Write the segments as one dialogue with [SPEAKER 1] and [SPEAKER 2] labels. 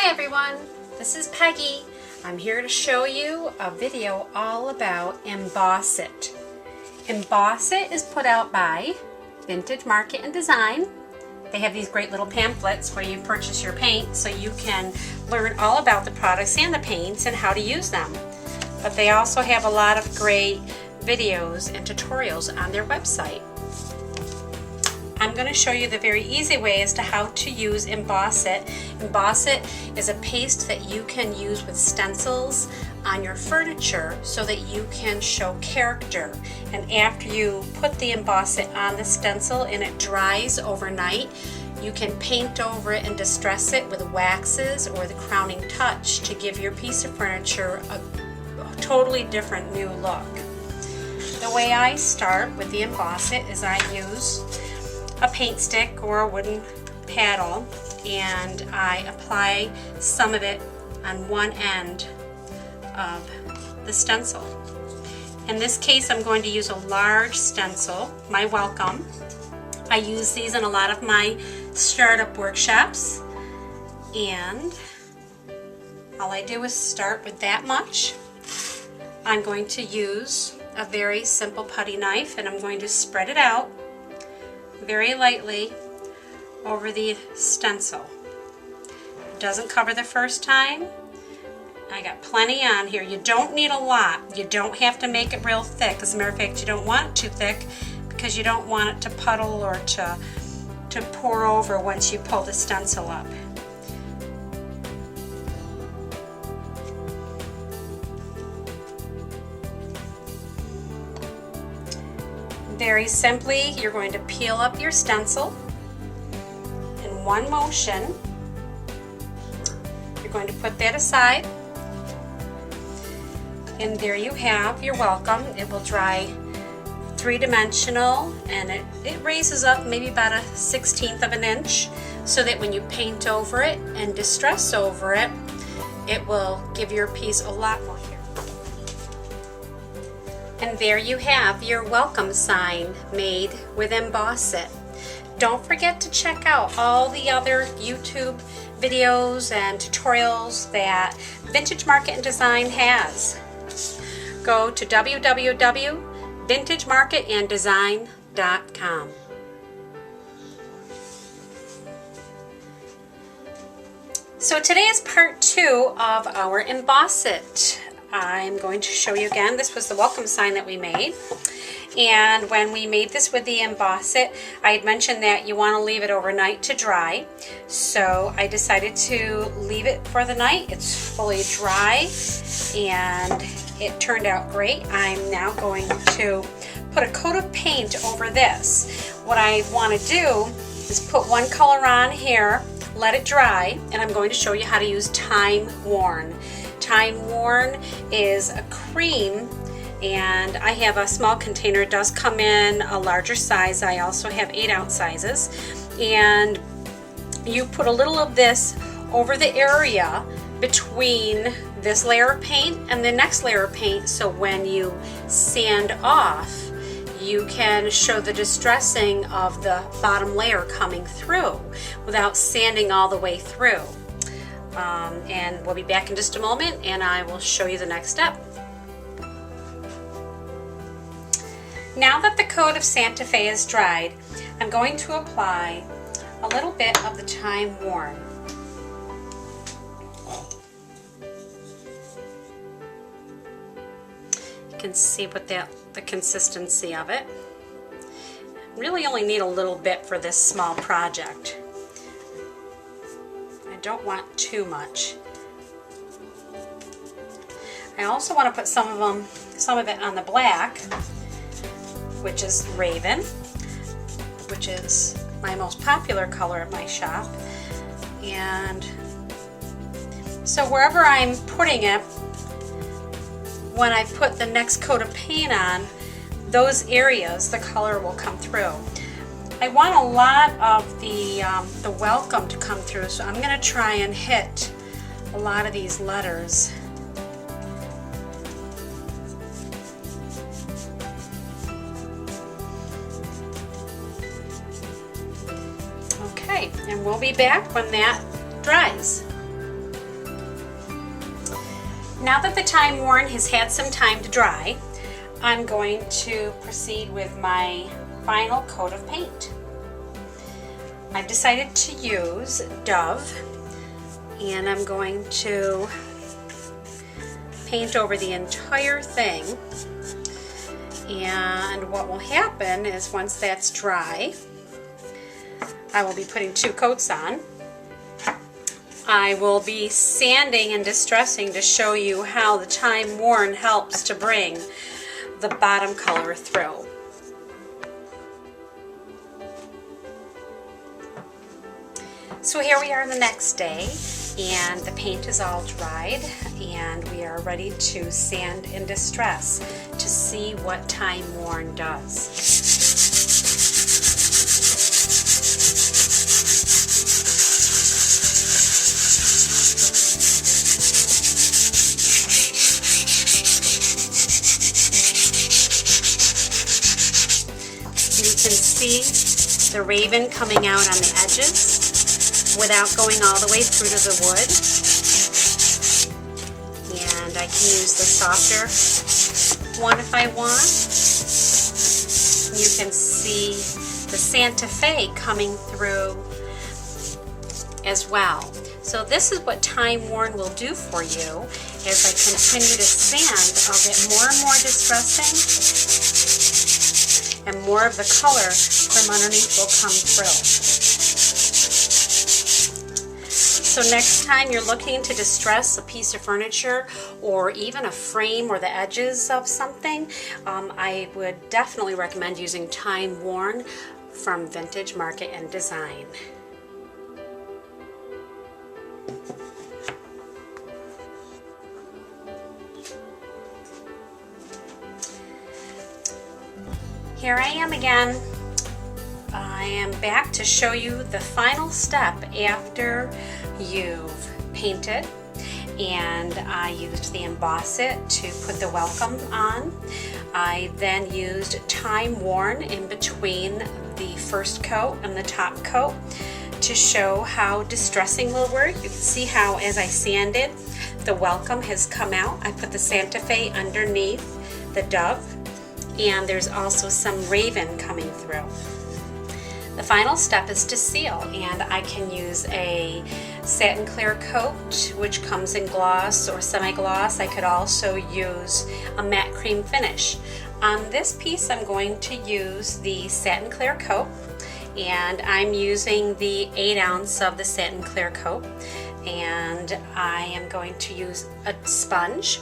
[SPEAKER 1] Hi everyone, this is Peggy. I'm here to show you a video all about Emboss It. Emboss It is put out by Vintage Market and Design. They have these great little pamphlets where you purchase your paint so you can learn all about the products and the paints and how to use them. But they also have a lot of great videos and tutorials on their website. I'm going to show you the very easy way as to how to use Emboss It. Emboss It is a paste that you can use with stencils on your furniture so that you can show character. And after you put the Emboss It on the stencil and it dries overnight, you can paint over it and distress it with waxes or the crowning touch to give your piece of furniture a totally different new look. The way I start with the Emboss It is I use a paint stick or a wooden paddle, and I apply some of it on one end of the stencil. In this case, I'm going to use a large stencil, my Welcome. I use these in a lot of my startup workshops, and all I do is start with that much. I'm going to use a very simple putty knife, and I'm going to spread it out very lightly over the stencil. It doesn't cover the first time. I got plenty on here. You don't need a lot. You don't have to make it real thick. As a matter of fact, you don't want it too thick because you don't want it to puddle or to pour over once you pull the stencil up. Very simply, you're going to peel up your stencil in one motion. You're going to put that aside, and there you have your Welcome. It will dry three-dimensional, and it raises up maybe about 1/16 of an inch so that when you paint over it and distress over it, it will give your piece a lot more here. And there you have your Welcome sign made with Emboss It. Don't forget to check out all the other YouTube videos and tutorials that Vintage Market and Design has. Go to www.vintagemarketanddesign.com. So today is part 2 of our Emboss It. I'm going to show you again. This was the Welcome sign that we made, and when we made this with the Emboss It, I had mentioned that you want to leave it overnight to dry, so I decided to leave it for the night. It's fully dry and it turned out great. I'm now going to put a coat of paint over this. What I want to do is put one color on here, let it dry, and I'm going to show you how to use Time Worn. Time Worn is a cream, and I have a small container. It does come in a larger size. I also have 8-ounce sizes, and you put a little of this over the area between this layer of paint and the next layer of paint, so when you sand off, you can show the distressing of the bottom layer coming through without sanding all the way through. And we'll be back in just a moment, and I will show you the next step. Now that the coat of Santa Fe is dried, I'm going to apply a little bit of the Time Worn. You can see what the consistency of it. Really only need a little bit for this small project. Don't want too much. I also want to put some of it on the black, which is Raven, which is my most popular color at my shop. And so wherever I'm putting it, when I put the next coat of paint on, those areas, the color will come through. I want a lot of the Welcome to come through, so I'm going to try and hit a lot of these letters. Okay, and we'll be back when that dries. Now that the Time Worn has had some time to dry, I'm going to proceed with my final coat of paint. I've decided to use Dove, and I'm going to paint over the entire thing. And what will happen is once that's dry, I will be putting 2 coats on. I will be sanding and distressing to show you how the Time Worn helps to bring the bottom color through. So here we are the next day, and the paint is all dried, and we are ready to sand and distress to see what Time Worn does. You can see the raven coming out on the edges without going all the way through to the wood. And I can use the softer one if I want. You can see the Santa Fe coming through as well. So this is what Time Worn will do for you. As I continue to sand, I'll get more and more distressing, and more of the color from underneath will come through. So next time you're looking to distress a piece of furniture or even a frame or the edges of something, I would definitely recommend using Time Worn from Vintage Market and Design. Here I am again. I am back to show you the final step after you've painted, and I used the Emboss It to put the welcome on. I then used Time Worn in between the first coat and the top coat to show how distressing will work. You can see how as I sanded, the welcome has come out. I put the Santa Fe underneath the Dove, and there's also some raven coming through. The final step is to seal, and I can use a Satin Clear Coat, which comes in gloss or semi-gloss. I could also use a matte cream finish. On this piece I'm going to use the Satin Clear Coat, and I'm using the 8 ounce of the Satin Clear Coat, and I am going to use a sponge,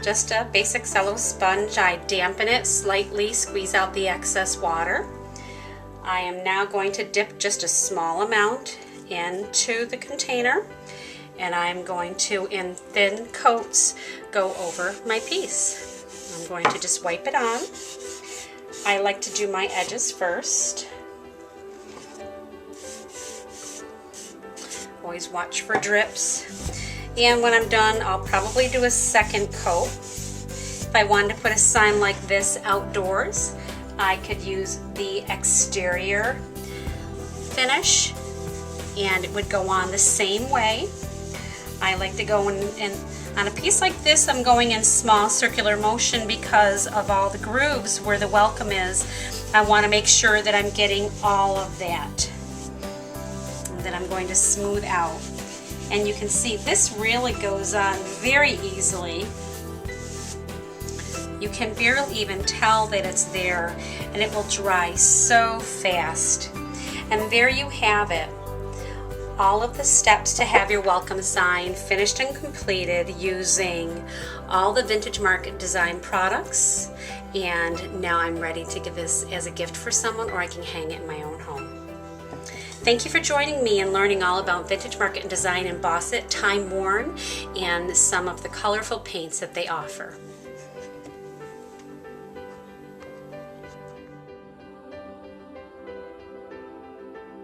[SPEAKER 1] just a basic cello sponge. I dampen it slightly, squeeze out the excess water. I am now going to dip just a small amount into the container, and I'm going to, in thin coats, go over my piece. I'm going to just wipe it on. I like to do my edges first. Always watch for drips. And when I'm done, I'll probably do a second coat. If I wanted to put a sign like this outdoors, I could use the exterior finish, and it would go on the same way. I like to go in on a piece like this, I'm going in small circular motion because of all the grooves where the welcome is. I want to make sure that I'm getting all of that, and then I'm going to smooth out. And you can see this really goes on very easily. You can barely even tell that it's there, and it will dry so fast. And there you have it. All of the steps to have your welcome sign finished and completed using all the Vintage Market Design products. And now I'm ready to give this as a gift for someone, or I can hang it in my own home. Thank you for joining me and learning all about Vintage Market and Design, Emboss It, Time Worn, and some of the colorful paints that they offer.